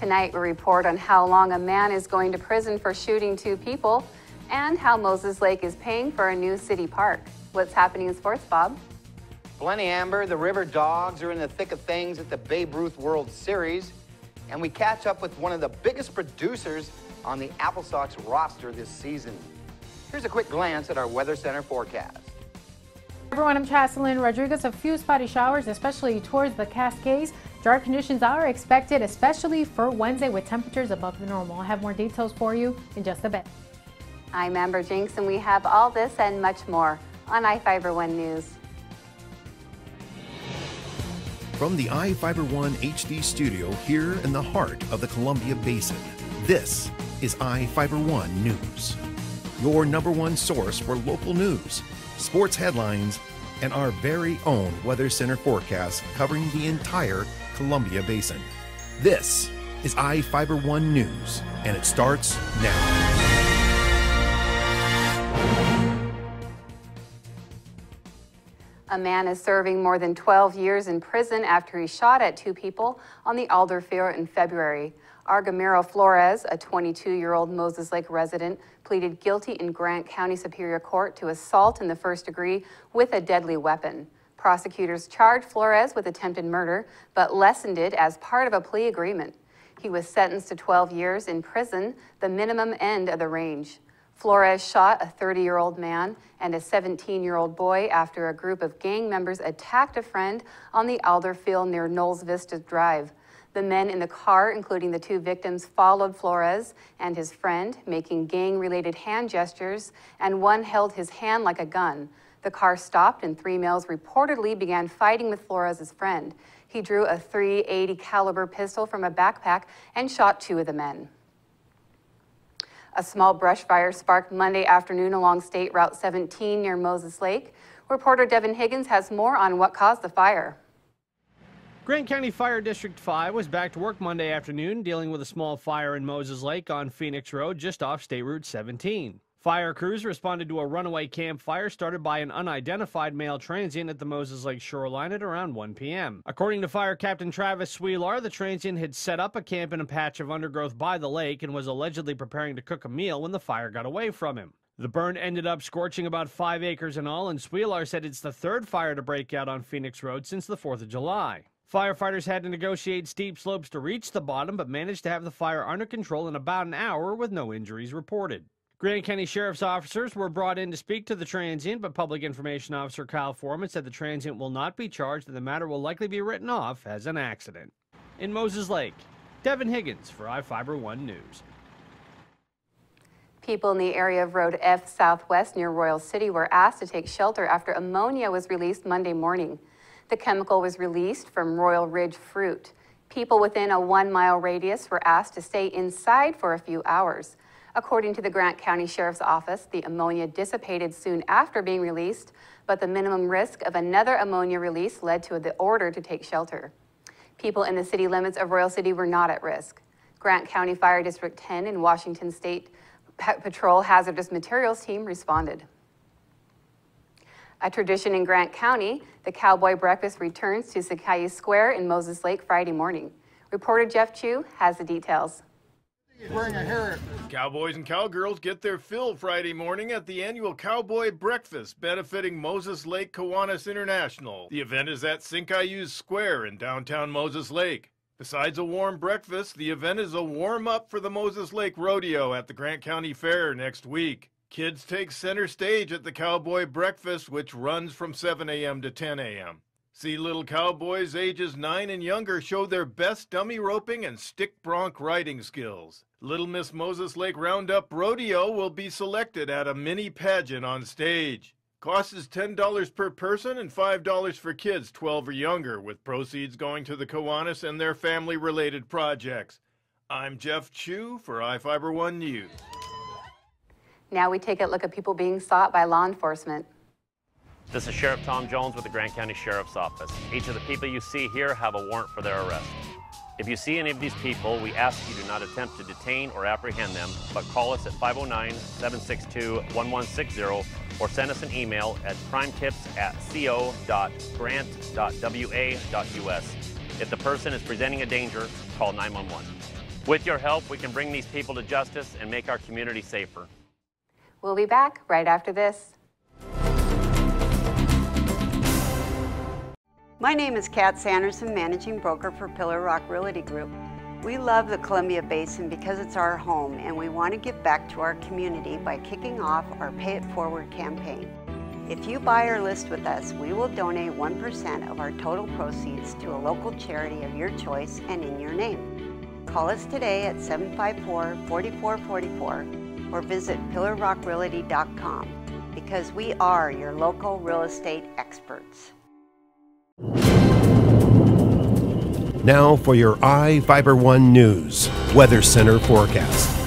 Tonight we report on how long a man is going to prison for shooting 2 people and how Moses Lake is paying for a new city park. What's happening in sports, Bob? Plenty, Amber. The River Dogs are in the thick of things at the Babe Ruth World Series. And we catch up with one of the biggest producers on the Apple Sox roster this season. Here's a quick glance at our Weather Center forecast. Everyone, I'm Chaselyn Rodriguez. A few spotty showers, especially towards the Cascades. Dry conditions are expected, especially for Wednesday, with temperatures above the normal. I'll have more details for you in just a bit. I'm Amber Jinks, and we have all this and much more on iFIBER 1 News. From the iFIBER 1 HD studio here in the heart of the Columbia Basin, this is iFIBER 1 News. Your #1 source for local news, sports headlines, and our very own Weather Center forecast covering the entire Columbia Basin. This is iFIBER 1 News, and it starts now. A man is serving more than 12 years in prison after he shot at 2 people on the Alder Field in February. Argamiro Flores, a 22-year-old Moses Lake resident, pleaded guilty in Grant County Superior Court to assault in the 1st degree with a deadly weapon. Prosecutors charged Flores with attempted murder, but lessened it as part of a plea agreement. He was sentenced to 12 years in prison, the minimum end of the range. Flores shot a 30-year-old man and a 17-year-old boy after a group of gang members attacked a friend on the Alder Field near Knowles Vista Drive. The men in the car, including the 2 victims, followed Flores and his friend, making gang-related hand gestures, and one held his hand like a gun. The car stopped and 3 males reportedly began fighting with Flores' friend. He drew a .380 caliber pistol from a backpack and shot 2 of the men. A small brush fire sparked Monday afternoon along State Route 17 near Moses Lake. Reporter Devin Higgins has more on what caused the fire. Grant County Fire District 5 was back to work Monday afternoon dealing with a small fire in Moses Lake on Phoenix Road just off State Route 17. Fire crews responded to a runaway campfire started by an unidentified male transient at the Moses Lake shoreline at around 1 p.m. According to Fire Captain Travis Sweelar, the transient had set up a camp in a patch of undergrowth by the lake and was allegedly preparing to cook a meal when the fire got away from him. The burn ended up scorching about 5 acres in all, and Sweelar said it's the 3rd fire to break out on Phoenix Road since the 4th of July. Firefighters had to negotiate steep slopes to reach the bottom, but managed to have the fire under control in about an hour with no injuries reported. Grant County Sheriff's officers were brought in to speak to the transient, but Public Information Officer Kyle Foreman said the transient will not be charged and the matter will likely be written off as an accident. In Moses Lake, Devin Higgins for iFIBER 1 News. People in the area of Road F Southwest near Royal City were asked to take shelter after ammonia was released Monday morning. The chemical was released from Royal Ridge fruit. People within a 1-mile radius were asked to stay inside for a few hours. According to the Grant County Sheriff's Office, the ammonia dissipated soon after being released, but the minimum risk of another ammonia release led to the order to take shelter. People in the city limits of Royal City were not at risk. Grant County Fire District 10 and Washington State Patrol Hazardous Materials Team responded. A tradition in Grant County, the Cowboy Breakfast returns to Sakai Square in Moses Lake Friday morning. Reporter Jeff Chu has the details. Cowboys and cowgirls get their fill Friday morning at the annual Cowboy Breakfast benefiting Moses Lake Kiwanis International. The event is at Sakai Square in downtown Moses Lake. Besides a warm breakfast, the event is a warm-up for the Moses Lake Rodeo at the Grant County Fair next week. Kids take center stage at the Cowboy Breakfast, which runs from 7 a.m. to 10 a.m. See little cowboys ages 9 and younger show their best dummy roping and stick bronc riding skills. Little Miss Moses Lake Roundup Rodeo will be selected at a mini pageant on stage. Cost is $10 per person and $5 for kids 12 or younger, with proceeds going to the Kiwanis and their family-related projects. I'm Jeff Chu for iFIBER 1 News. Now we take a look at people being sought by law enforcement. This is Sheriff Tom Jones with the Grant County Sheriff's Office. Each of the people you see here have a warrant for their arrest. If you see any of these people, we ask you do not attempt to detain or apprehend them, but call us at 509-762-1160 or send us an email at crimetips@co.grant.wa.us. If the person is presenting a danger, call 911. With your help, we can bring these people to justice and make our community safer. We'll be back right after this. My name is Kat Sanderson, Managing Broker for Pillar Rock Realty Group. We love the Columbia Basin because it's our home, and we want to give back to our community by kicking off our Pay It Forward campaign. If you buy or list with us, we will donate 1% of our total proceeds to a local charity of your choice and in your name. Call us today at 754-4444 or visit pillarrockrealty.com because we are your local real estate experts. Now for your iFIBER 1 News Weather Center forecast.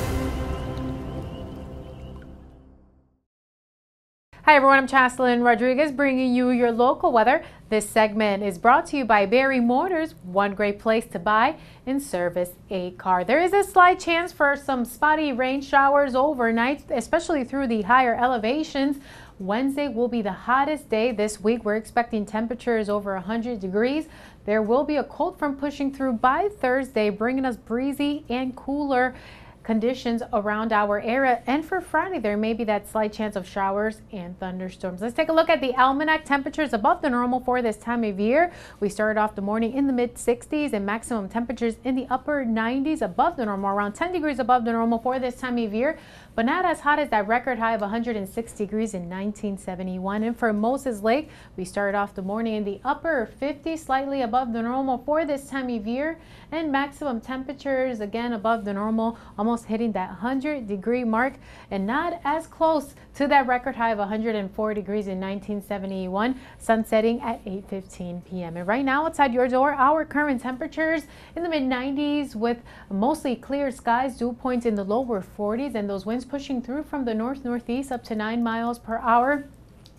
Hi everyone, I'm Chaslyn Rodriguez bringing you your local weather. This segment is brought to you by Barry Motors, one great place to buy and service a car. There is a slight chance for some spotty rain showers overnight, especially through the higher elevations. Wednesday will be the hottest day this week. We're expecting temperatures over 100 degrees. There will be a cold front pushing through by Thursday, bringing us breezy and cooler conditions around our area. And for Friday, there may be that slight chance of showers and thunderstorms. Let's take a look at the almanac. Temperatures above the normal for this time of year. We started off the morning in the mid 60s and maximum temperatures in the upper 90s above the normal, around 10 degrees above the normal for this time of year, but not as hot as that record high of 106 degrees in 1971. And for Moses Lake, we started off the morning in the upper 50s, slightly above the normal for this time of year, and maximum temperatures again above the normal, almost hitting that 100-degree mark, and not as close to that record high of 104 degrees in 1971, sunsetting at 8:15 p.m. And right now outside your door, our current temperatures in the mid-90s with mostly clear skies, dew points in the lower 40s, and those winds pushing through from the north-northeast up to 9 miles per hour.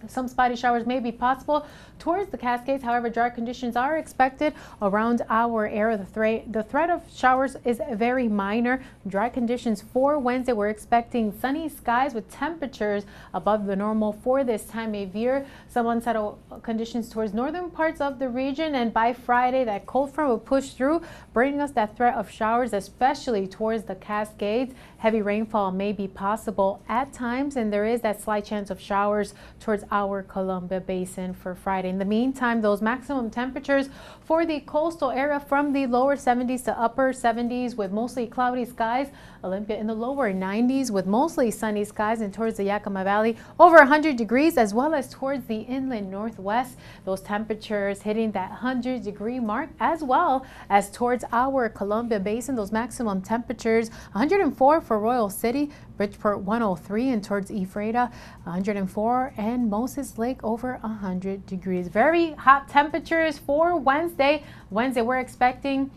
Some spotty showers may be possible towards the Cascades. However, dry conditions are expected around our area. The threat of showers is very minor. Dry conditions for Wednesday. We're expecting sunny skies with temperatures above the normal for this time of year. Some unsettled conditions towards northern parts of the region. And by Friday, that cold front will push through, bringing us that threat of showers, especially towards the Cascades. Heavy rainfall may be possible at times, and there is that slight chance of showers towards our Columbia Basin for Friday. In the meantime, those maximum temperatures for the coastal area from the lower 70s to upper 70s with mostly cloudy skies. Olympia in the lower 90s with mostly sunny skies, and towards the Yakima Valley over 100 degrees, as well as towards the inland northwest. Those temperatures hitting that 100-degree mark, as well as towards our Columbia Basin. Those maximum temperatures 104 for Royal City, Bridgeport 103, and towards Ephrata 104, and Moses Lake over 100 degrees. Very hot temperatures for Wednesday. We're expecting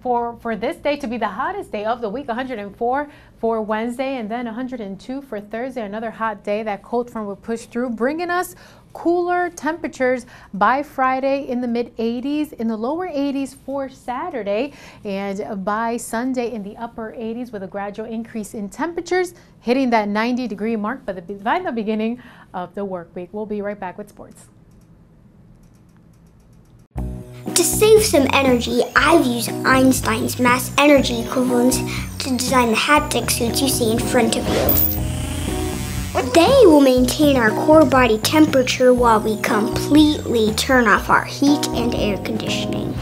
for this day to be the hottest day of the week, 104 for Wednesday, and then 102 for Thursday. Another hot day. That cold front will push through, bringing us cooler temperatures by Friday in the mid 80s, in the lower 80s for Saturday, and by Sunday in the upper 80s with a gradual increase in temperatures hitting that 90-degree mark by the beginning of the work week. We'll be right back with sports. To save some energy, I've used Einstein's mass energy equivalents to design the haptic suits you see in front of you. They will maintain our core body temperature while we completely turn off our heat and air conditioning.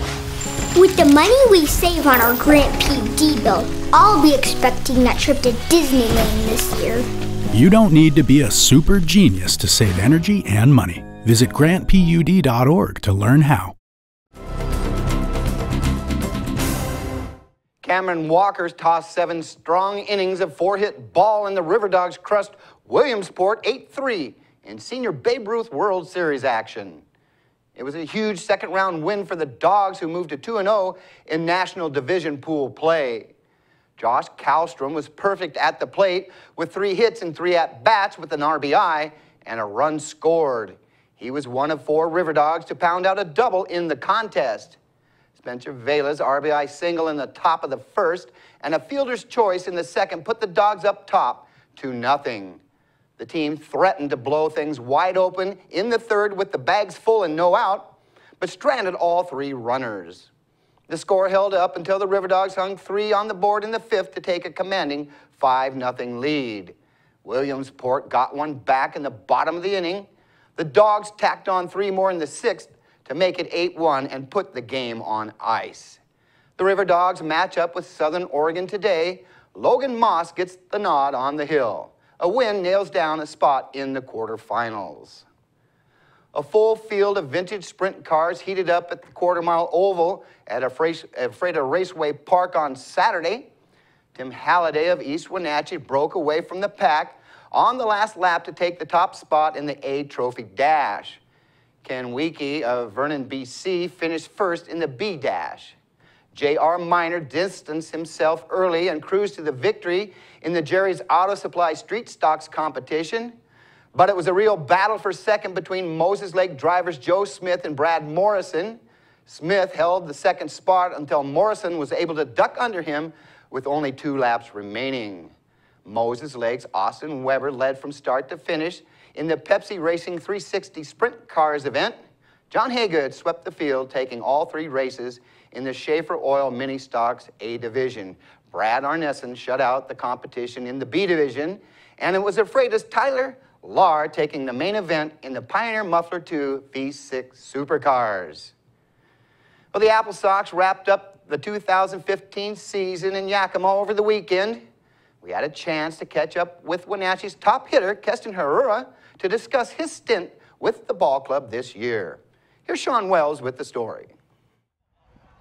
With the money we save on our Grant PD bill, I'll be expecting that trip to Disneyland this year. You don't need to be a super genius to save energy and money. Visit grantpud.org to learn how. Cameron Walker's tossed 7 strong innings of 4-hit ball, and the River Dogs crushed Williamsport 8-3 in Senior Babe Ruth World Series action. It was a huge second-round win for the Dogs, who moved to 2-0 in National Division Pool play. Josh Kallstrom was perfect at the plate with 3 hits and 3 at-bats with an RBI and a run scored. He was one of 4 River Dogs to pound out a double in the contest. Spencer Vela's RBI single in the top of the first and a fielder's choice in the second put the Dogs up top 2-0. The team threatened to blow things wide open in the third with the bags full and no out, but stranded all 3 runners. The score held up until the River Dogs hung 3 on the board in the 5th to take a commanding 5-0 lead. Williamsport got one back in the bottom of the inning. The Dogs tacked on 3 more in the 6th to make it 8-1 and put the game on ice. The River Dogs match up with Southern Oregon today. Logan Moss gets the nod on the hill. A win nails down a spot in the quarterfinals. A full field of vintage sprint cars heated up at the quarter-mile oval at Ephrata Raceway Park on Saturday. Tim Halliday of East Wenatchee broke away from the pack on the last lap to take the top spot in the A Trophy Dash. Ken Weeke of Vernon, BC finished first in the B Dash. J.R. Minor distanced himself early and cruised to the victory in the Jerry's Auto Supply Street Stocks competition. But it was a real battle for second between Moses Lake drivers Joe Smith and Brad Morrison. Smith held the second spot until Morrison was able to duck under him with only 2 laps remaining. Moses Lake's Austin Weber led from start to finish in the Pepsi Racing 360 Sprint Cars event. John Haygood swept the field, taking all 3 races in the Schaefer Oil Mini Stocks A division. Brad Arneson shut out the competition in the B division, and it was Ephrata's Tyler Lahr taking the main event in the Pioneer Muffler 2 V6 Supercars. Well, the Apple Sox wrapped up the 2015 season in Yakima over the weekend. We had a chance to catch up with Wenatchee's top hitter, Keston Herrera, to discuss his stint with the ball club this year. Here's Sean Wells with the story.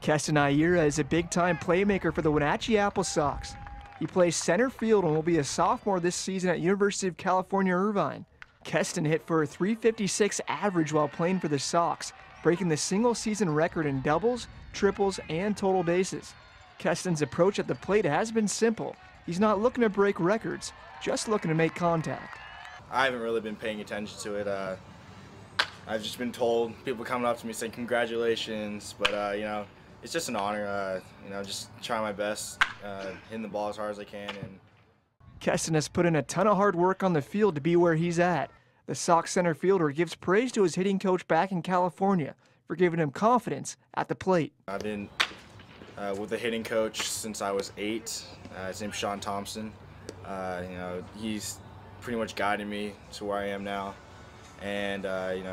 Keston Herrera is a big-time playmaker for the Wenatchee Apple Sox. He plays center field and will be a sophomore this season at University of California, Irvine. Keston hit for a .356 average while playing for the Sox, breaking the single-season record in doubles, triples, and total bases. Keston's approach at the plate has been simple. He's not looking to break records, just looking to make contact. I haven't really been paying attention to it. I've just been told, people coming up to me saying congratulations, but you know, it's just an honor. You know, just trying my best, hitting the ball as hard as I can. And Keston has put in a ton of hard work on the field to be where he's at. The Sox center fielder gives praise to his hitting coach back in California for giving him confidence at the plate. I've been with the hitting coach since I was 8. His name's Sean Thompson. You know, he's pretty much guided me to where I am now. And you know,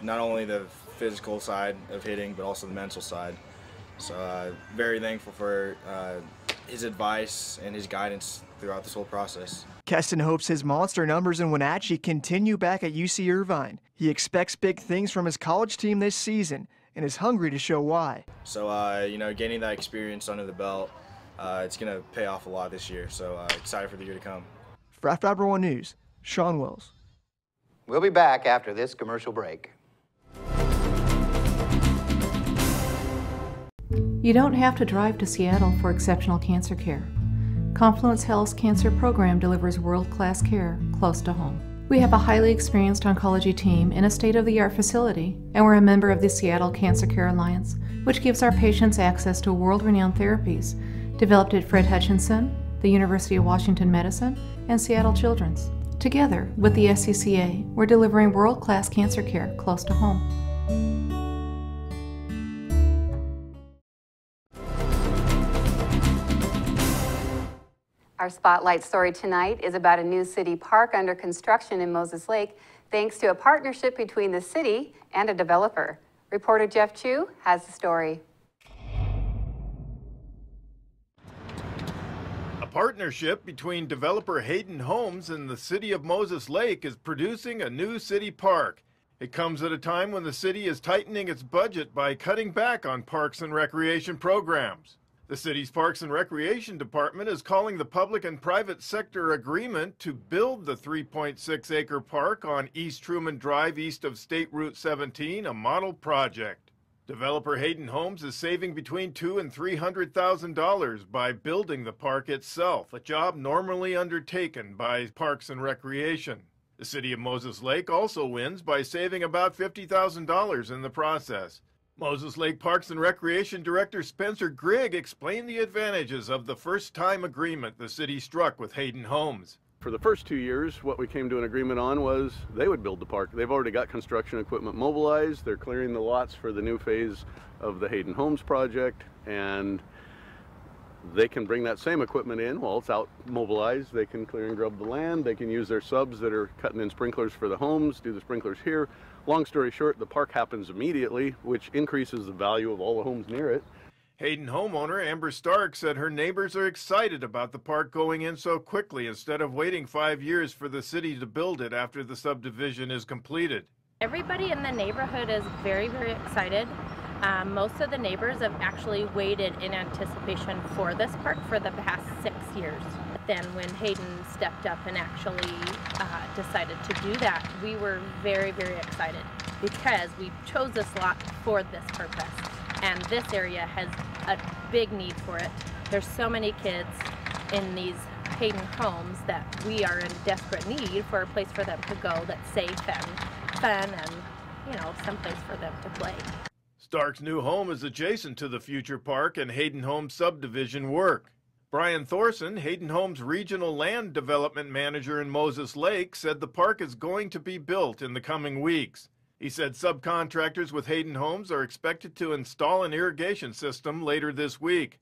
not only the physical side of hitting, but also the mental side. So very thankful for his advice and his guidance throughout this whole process. Keston hopes his monster numbers in Wenatchee continue back at UC Irvine. He expects big things from his college team this season and is hungry to show why. So you know, getting that experience under the belt, it's going to pay off a lot this year. So excited for the year to come. For iFIBER 1 News, Sean Wells. We'll be back after this commercial break. You don't have to drive to Seattle for exceptional cancer care. Confluence Health's cancer program delivers world-class care close to home. We have a highly experienced oncology team in a state-of-the-art facility, and we're a member of the Seattle Cancer Care Alliance, which gives our patients access to world-renowned therapies developed at Fred Hutchinson, the University of Washington Medicine, and Seattle Children's. Together with the SCCA, we're delivering world-class cancer care close to home. Our spotlight story tonight is about a new city park under construction in Moses Lake, thanks to a partnership between the city and a developer. Reporter Jeff Chu has the story. A partnership between developer Hayden Homes and the city of Moses Lake is producing a new city park. It comes at a time when the city is tightening its budget by cutting back on parks and recreation programs. The city's Parks and Recreation Department is calling the public and private sector agreement to build the 3.6-acre park on East Truman Drive east of State Route 17 a model project. Developer Hayden Homes is saving between $200,000 and $300,000 by building the park itself, a job normally undertaken by Parks and Recreation. The city of Moses Lake also wins by saving about $50,000 in the process. Moses Lake Parks and Recreation Director Spencer Grigg explained the advantages of the first-time agreement the city struck with Hayden Homes. For the first 2 years, what we came to an agreement on was they would build the park. They've already got construction equipment mobilized. They're clearing the lots for the new phase of the Hayden Homes project, and they can bring that same equipment in while it's out mobilized. They can clear and grub the land. They can use their subs that are cutting in sprinklers for the homes, do the sprinklers here. Long story short, the park happens immediately, which increases the value of all the homes near it. Hayden homeowner Amber Stark said her neighbors are excited about the park going in so quickly instead of waiting 5 years for the city to build it after the subdivision is completed. Everybody in the neighborhood is very, very excited. Most of the neighbors have actually waited in anticipation for this park for the past 6 years. But then when Hayden stepped up and actually decided to do that, we were very, very excited because we chose this lot for this purpose. And this area has a big need for it. There's so many kids in these Hayden homes that we are in desperate need for a place for them to go that's safe and fun and, you know, someplace for them to play. Stark's new home is adjacent to the future park and Hayden Homes subdivision work. Brian Thorson, Hayden Homes Regional Land Development Manager in Moses Lake, said the park is going to be built in the coming weeks. He said subcontractors with Hayden Homes are expected to install an irrigation system later this week.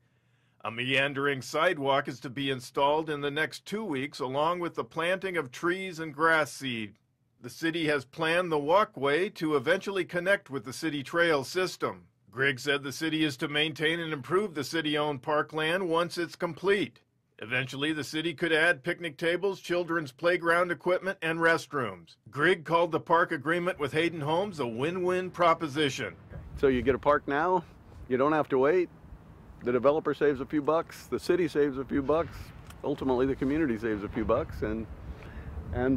A meandering sidewalk is to be installed in the next 2 weeks, along with the planting of trees and grass seed. The city has planned the walkway to eventually connect with the city trail system. Grigg said the city is to maintain and improve the city-owned parkland once it's complete. Eventually, the city could add picnic tables, children's playground equipment, and restrooms. Grigg called the park agreement with Hayden Homes a win-win proposition. So you get a park now, you don't have to wait. The developer saves a few bucks, the city saves a few bucks, ultimately the community saves a few bucks, and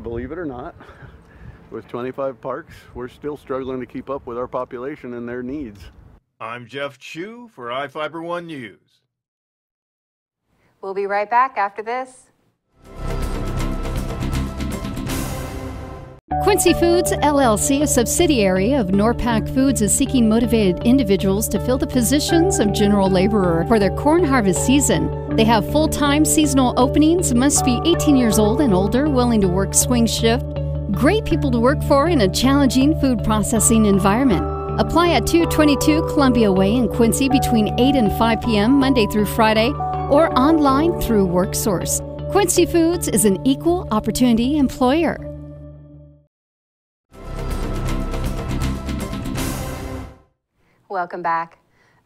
believe it or not, with 25 parks, we're still struggling to keep up with our population and their needs. I'm Jeff Chu for iFIBER 1 News. We'll be right back after this. Quincy Foods, LLC, a subsidiary of Norpac Foods, is seeking motivated individuals to fill the positions of general laborer for their corn harvest season. They have full-time seasonal openings, must be 18 years old and older, willing to work swing shift. Great people to work for in a challenging food processing environment. Apply at 222 Columbia Way in Quincy between 8 and 5 p.m. Monday through Friday, or online through WorkSource. Quincy Foods is an equal opportunity employer. Welcome back.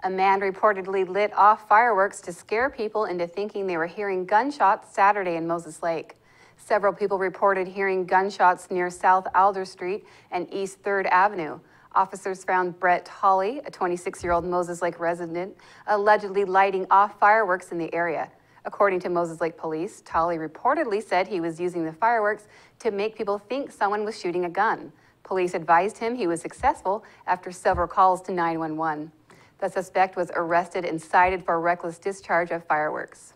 A man reportedly lit off fireworks to scare people into thinking they were hearing gunshots Saturday in Moses Lake. Several people reported hearing gunshots near South Alder Street and East 3rd Avenue. Officers found Brett Hawley, a 26-year-old Moses Lake resident, allegedly lighting off fireworks in the area. According to Moses Lake Police, Hawley reportedly said he was using the fireworks to make people think someone was shooting a gun. Police advised him he was successful after several calls to 911. The suspect was arrested and cited for reckless discharge of fireworks.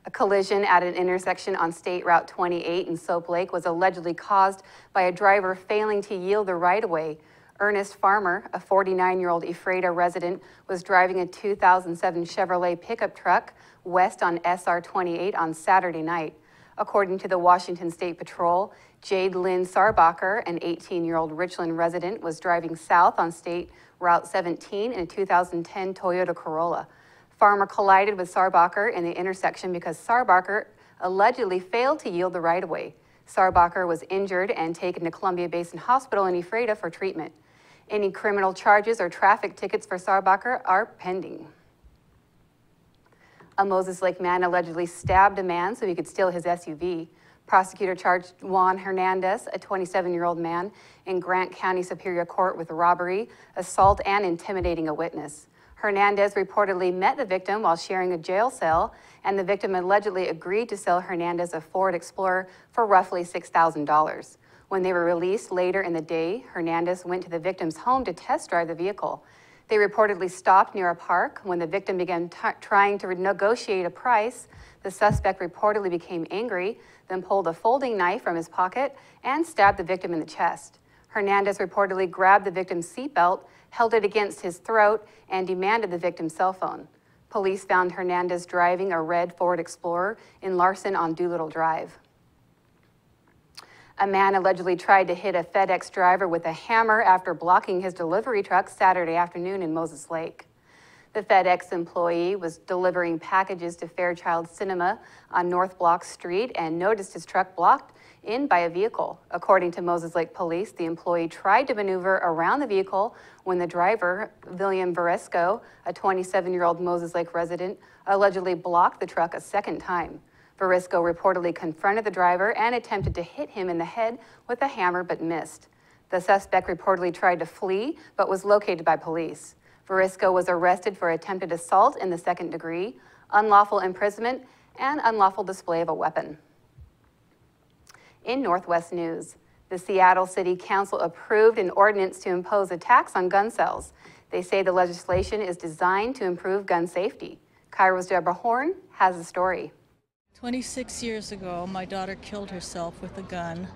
A collision at an intersection on State Route 28 in Soap Lake was allegedly caused by a driver failing to yield the right-of-way. Ernest Farmer, a 49-year-old Ephrata resident, was driving a 2007 Chevrolet pickup truck west on SR 28 on Saturday night. According to the Washington State Patrol, Jade Lynn Sarbacher, an 18-year-old Richland resident, was driving south on State Route 17 in a 2010 Toyota Corolla. Farmer collided with Sarbacher in the intersection because Sarbacher allegedly failed to yield the right-of-way. Sarbacher was injured and taken to Columbia Basin Hospital in Ephrata for treatment. Any criminal charges or traffic tickets for Sarbacher are pending. A Moses Lake man allegedly stabbed a man so he could steal his SUV. Prosecutor charged Juan Hernandez, a 27-year-old man, in Grant County Superior Court with robbery, assault, and intimidating a witness. Hernandez reportedly met the victim while sharing a jail cell, and the victim allegedly agreed to sell Hernandez a Ford Explorer for roughly $6,000. When they were released later in the day, Hernandez went to the victim's home to test drive the vehicle. They reportedly stopped near a park. When the victim began trying to negotiate a price, the suspect reportedly became angry, then pulled a folding knife from his pocket and stabbed the victim in the chest. Hernandez reportedly grabbed the victim's seatbelt, held it against his throat, and demanded the victim's cell phone. Police found Hernandez driving a red Ford Explorer in Larson on Doolittle Drive. A man allegedly tried to hit a FedEx driver with a hammer after blocking his delivery truck Saturday afternoon in Moses Lake. The FedEx employee was delivering packages to Fairchild Cinema on North Block Street and noticed his truck blocked in by a vehicle. According to Moses Lake Police, the employee tried to maneuver around the vehicle when the driver, William Varesco, a 27-year-old Moses Lake resident, allegedly blocked the truck a second time. Varesco reportedly confronted the driver and attempted to hit him in the head with a hammer but missed. The suspect reportedly tried to flee but was located by police. Varesco was arrested for attempted assault in the second degree, unlawful imprisonment, and unlawful display of a weapon. In Northwest news, the Seattle City Council approved an ordinance to impose a tax on gun sales. They say the legislation is designed to improve gun safety. Cairo's Deborah Horn has the story. 26 years ago, my daughter killed herself with a gun.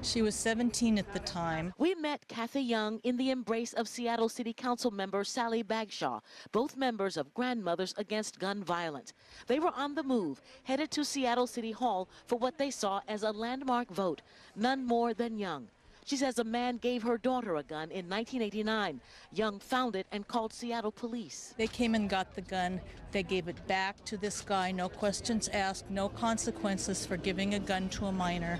She was 17 at the time. We met Kathy Young in the embrace of Seattle City Council member Sally Bagshaw, both members of Grandmothers Against Gun Violence. They were on the move, headed to Seattle City Hall for what they saw as a landmark vote, none more than Young. She says a man gave her daughter a gun in 1989. Young found it and called Seattle police. They came and got the gun. They gave it back to this guy, no questions asked, no consequences for giving a gun to a minor.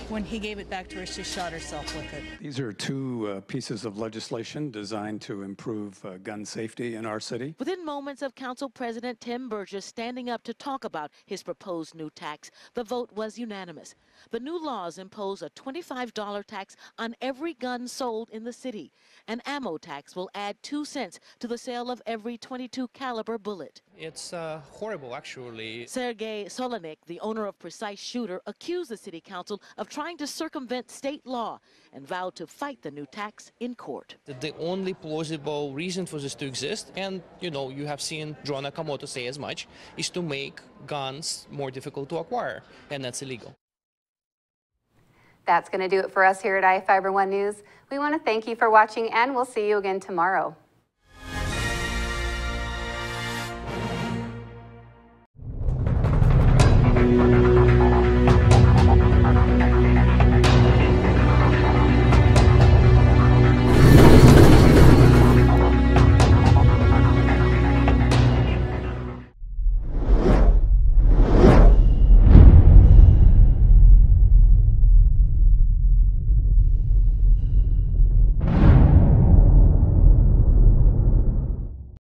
When he gave it back to her, she shot herself with it. These are two pieces of legislation designed to improve gun safety in our city. Within moments of Council President Tim Burgess standing up to talk about his proposed new tax, the vote was unanimous. The new laws impose a $25 tax on every gun sold in the city. An ammo tax will add 2 cents to the sale of every .22 caliber bullet. It's horrible, actually. Sergei Solonik, the owner of Precise Shooter, accused the city council of trying to circumvent state law and vowed to fight the new tax in court. The only plausible reason for this to exist, and you have seen John Nakamoto say as much, is to make guns more difficult to acquire, and that's illegal. That's going to do it for us here at iFIBER 1 News. We want to thank you for watching, and we'll see you again tomorrow.